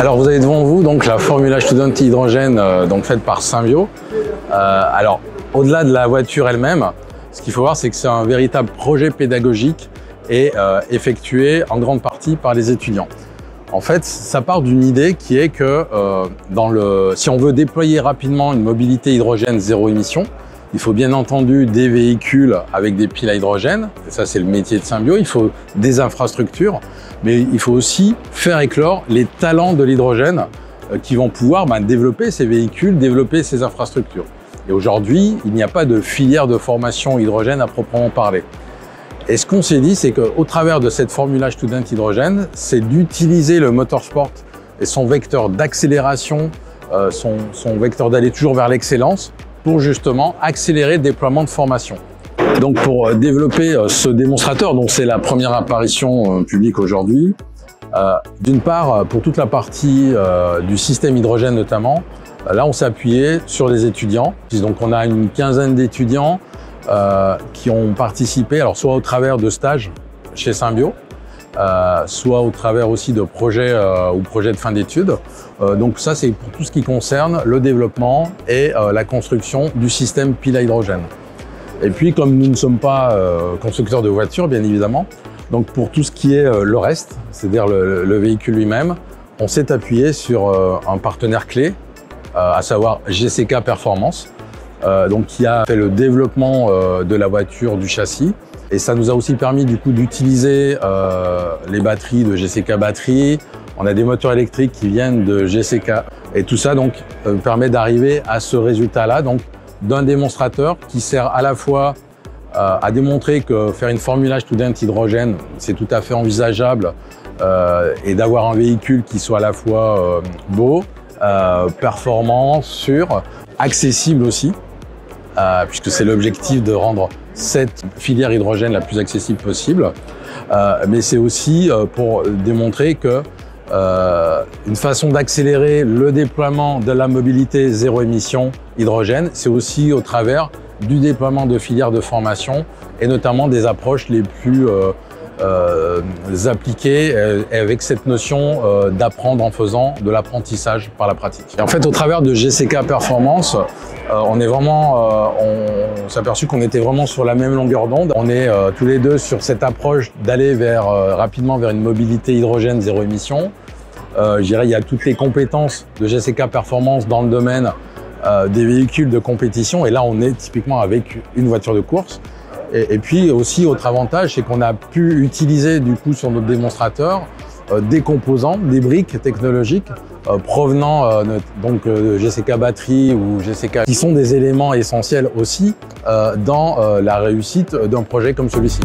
Alors vous avez devant vous donc la Formula Student hydrogène donc faite par Symbio. Alors au-delà de la voiture elle-même, ce qu'il faut voir c'est que c'est un véritable projet pédagogique et effectué en grande partie par les étudiants. En fait, ça part d'une idée qui est que si on veut déployer rapidement une mobilité hydrogène zéro émission, il faut bien entendu des véhicules avec des piles à hydrogène, et ça c'est le métier de Symbio, il faut des infrastructures, mais il faut aussi faire éclore les talents de l'hydrogène qui vont pouvoir développer ces véhicules, développer ces infrastructures. Et aujourd'hui, il n'y a pas de filière de formation hydrogène à proprement parler. Et ce qu'on s'est dit, c'est qu'au travers de cette Formula Student hydrogène, c'est d'utiliser le motorsport et son vecteur d'accélération, son vecteur d'aller toujours vers l'excellence, pour justement accélérer le déploiement de formation. Donc pour développer ce démonstrateur, dont c'est la première apparition publique aujourd'hui, d'une part pour toute la partie du système hydrogène notamment, là on s'est appuyé sur les étudiants. Donc on a une quinzaine d'étudiants qui ont participé, alors soit au travers de stages chez Symbio, soit au travers aussi de projets ou projets de fin d'études. Donc ça, c'est pour tout ce qui concerne le développement et la construction du système pile à hydrogène. Et puis, comme nous ne sommes pas constructeurs de voitures, bien évidemment, donc pour tout ce qui est le reste, c'est-à-dire le véhicule lui-même, on s'est appuyé sur un partenaire clé, à savoir GCK Performance, donc qui a fait le développement de la voiture, du châssis. Et ça nous a aussi permis du coup d'utiliser les batteries de GCK Batteries. On a des moteurs électriques qui viennent de GCK. Et tout ça donc permet d'arriver à ce résultat-là, donc d'un démonstrateur qui sert à la fois à démontrer que faire une Formula Student hydrogène, c'est tout à fait envisageable et d'avoir un véhicule qui soit à la fois beau, performant, sûr, accessible aussi, puisque c'est l'objectif de rendre cette filière hydrogène la plus accessible possible, mais c'est aussi pour démontrer que une façon d'accélérer le déploiement de la mobilité zéro émission hydrogène, c'est aussi au travers du déploiement de filières de formation et notamment des approches les plus appliquées avec cette notion d'apprendre en faisant, de l'apprentissage par la pratique. Et en fait, au travers de GCK Performance, on s'est aperçu qu'on était vraiment sur la même longueur d'onde. On est tous les deux sur cette approche d'aller rapidement vers une mobilité hydrogène zéro émission. Je dirais il y a toutes les compétences de GCK Performance dans le domaine des véhicules de compétition. Et là, on est typiquement avec une voiture de course. Et puis aussi, autre avantage, c'est qu'on a pu utiliser du coup sur notre démonstrateur des composants, des briques technologiques provenant donc de GCK Batteries ou GCK, qui sont des éléments essentiels aussi dans la réussite d'un projet comme celui-ci.